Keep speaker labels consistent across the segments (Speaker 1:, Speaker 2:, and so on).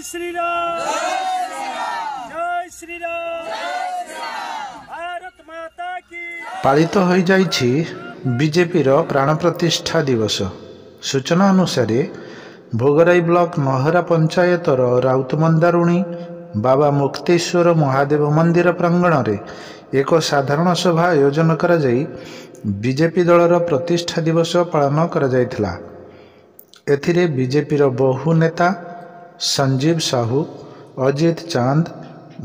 Speaker 1: श्री राम, जय श्री राम, भारत माता की।
Speaker 2: पालित हो जाइछि बीजेपी रो प्राण प्रतिष्ठा दिवस। सूचना अनुसार भोगराई ब्लॉक नहरा पंचायत राउत मंदारुणी बाबा मुक्तेश्वर महादेव मंदिर प्रांगण में एक साधारण सभा आयोजन करा जाई बीजेपी दलर प्रतिष्ठा दिवस पालन करा जायथिला। एथिरे बीजेपी रो बहु नेता संजीव साहू, अजित चांद,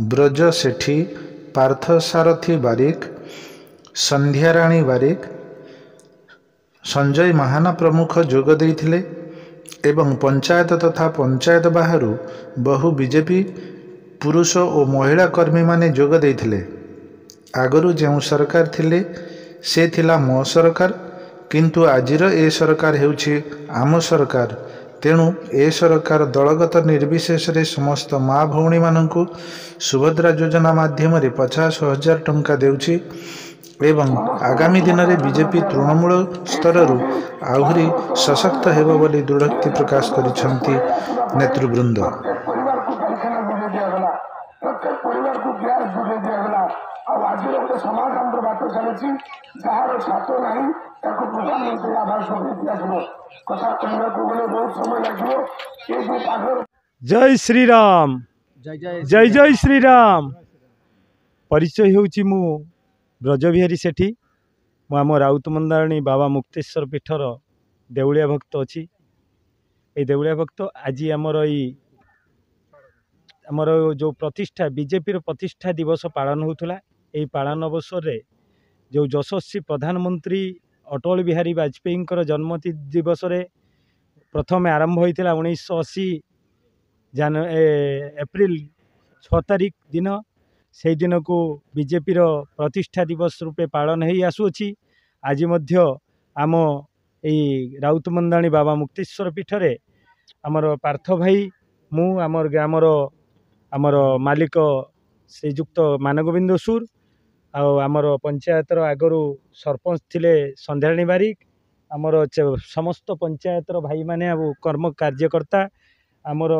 Speaker 2: ब्रज सेठी, पार्थ सारथी बारिक, संध्याराणी बारिक, संजय महाना प्रमुख जोग देइथिले एवं पंचायत तथा पंचायत बाहर बहु बीजेपी पुरुष और महिला कर्मी माने जोग देइथिले। आगरू जो सरकार थिले से थिला मो सरकार, किंतु आजिर ए सरकार हेउछि आम सरकार। तेणु ए सरकार दलगत निर्विशेष रे समस्त माँ भौणी मानंकु सुभद्रा योजना माध्यम 50,000 टंका देउछि एवं आगामी दिन में बीजेपी तृणमूल स्तर आहुरी सशक्त हेबो बोली दृढ़ोक्ति प्रकाश करिसेंति नेतृवृंद।
Speaker 1: जय श्री राम, जय जय श्री राम। परिचय होउची मु ब्रजविहारी सेठी। मु आम राउत मंदारणी बाबा मुक्तेश्वर पीठर देउलिया भक्त अच्छी। ये देउलिया भक्त आज आमर जो प्रतिष्ठा बीजेपी प्रतिष्ठा दिवस पालन होता यही पालन अवसर रे जो यशस्वी प्रधानमंत्री अटल बिहारी वाजपेयी जन्म दिवस रे प्रथम आरंभ होता 1980 एप्रिल 6 तारिख दिन। से दिन को बीजेपी प्रतिष्ठा दिवस रूपे पालन हो आसुअछि। आज मध्य आम यही राउत मंदाणी बाबा मुक्तेश्वर पीठरे आमर पार्थ भाई मु आमर ग्रामर आमर मालिक श्रीजुक्त मानगोविंद सुर आमर पंचायतर आगरू सरपंच थिले संध्याराणी बारिक, आमर समस्त पंचायतर भाई माने कर्म कार्यकर्ता, आमर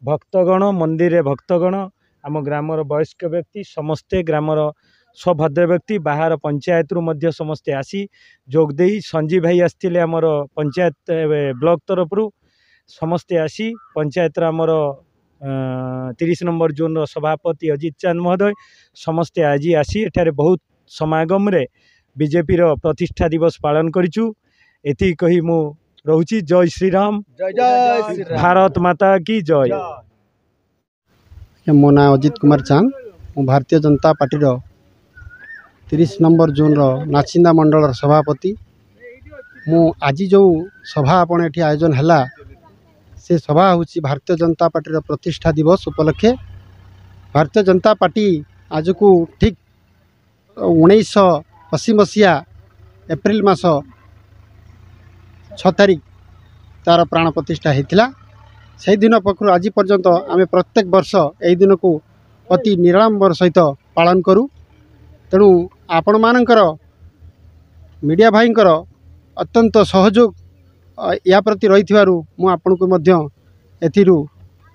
Speaker 1: भक्तगण मंदिर रे भक्तगण, आम ग्रामर वयस्क व्यक्ति समस्ते ग्रामर स्वभद्र व्यक्ति बाहर पंचायत रु मध्य समस्ते आसी जोगदे संजीव भाई आसते आमर पंचायत ब्लॉक तरफ समस्ते आसी पंचायत आमर 30 नंबर जोन सभापति अजित चांद महोदय समस्ते आज आसी एठारे बहुत समागम रे बीजेपी प्रतिष्ठा दिवस पालन करिचु। एति कही मु रहूची। जय श्री राम, भारत माता की जय।
Speaker 3: मो ना अजित कुमार चांद, मु Bharatiya Janata party 30 number zone नाचिंदा मंडल सभापति। मु आज जो सभा आपण एठी आयोजन हला से सभा हूँ भारतीय जनता पार्टी प्रतिष्ठा दिवस उपलक्षे। भारतीय जनता पार्टी आज को ठीक 1980 मसीहा एप्रिल मास 6 तारिख तार प्राण प्रतिष्ठा होता। से दिन पक्षर आज पर्यंत आम प्रत्येक वर्ष यही दिन को अति निराडंबर सहित पालन करूँ। तेणु आपण मानकर मीडिया भाईंकर अत्यंत सहयोग या प्रति रही मु आपन को मध्य एथिरु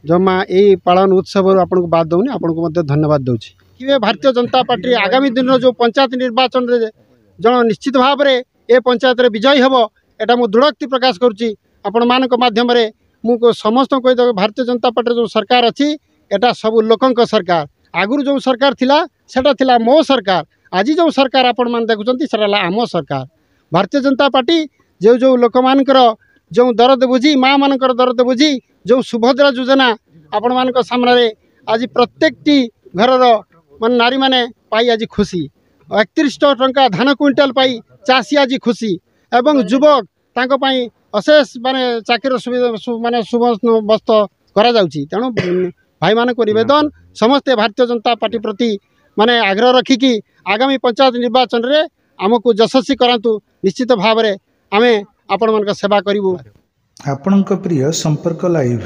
Speaker 3: जमा यही पालन उत्सव आपन को बाद दौनी आपन को मध्य धन्यवाद दूची कि भारतीय जनता पार्टी आगामी दिन जो पंचायत निर्वाचन रे जन निश्चित भाव में ए पंचायत रे विजयी हम एटा मु दृढ़ोक्ति प्रकाश करुच्ची। आपण मान माध्यम रे मु समस्त कहीदेव भारतीय जनता पार्टी जो सरकार अच्छी एटा सब लोकंक सरकार। आगुरी जो सरकार थिला सेटा थिला मो सरकार। आज जो सरकार आपण मान देखुचंती सेटा आम सरकार। भारतीय जनता पार्टी जो जो लोक मानकर जो दरद बुझी माँ मानकर दरद बुझी जो सुभद्रा योजना आपण मानक सामने आज प्रत्येक टी घर मान नारी माने पाई आज खुशी। 31 टंका धान क्विंटाल पाई चाषी आज खुशी एवं युवक तांको पाई अशेष माने चाकरी सुविधा माने सुबस्त करा जाउची। तेणु भाई मान को निवेदन समस्ते भारतीय जनता पार्टी प्रति माने आग्रह रखिकी आगामी पंचायत निर्वाचन रे आमको यशस्वी करांतु। निश्चित भाव में आमे आपण मन सेवा करिवु।
Speaker 2: आपणक प्रिय संपर्क लाइव।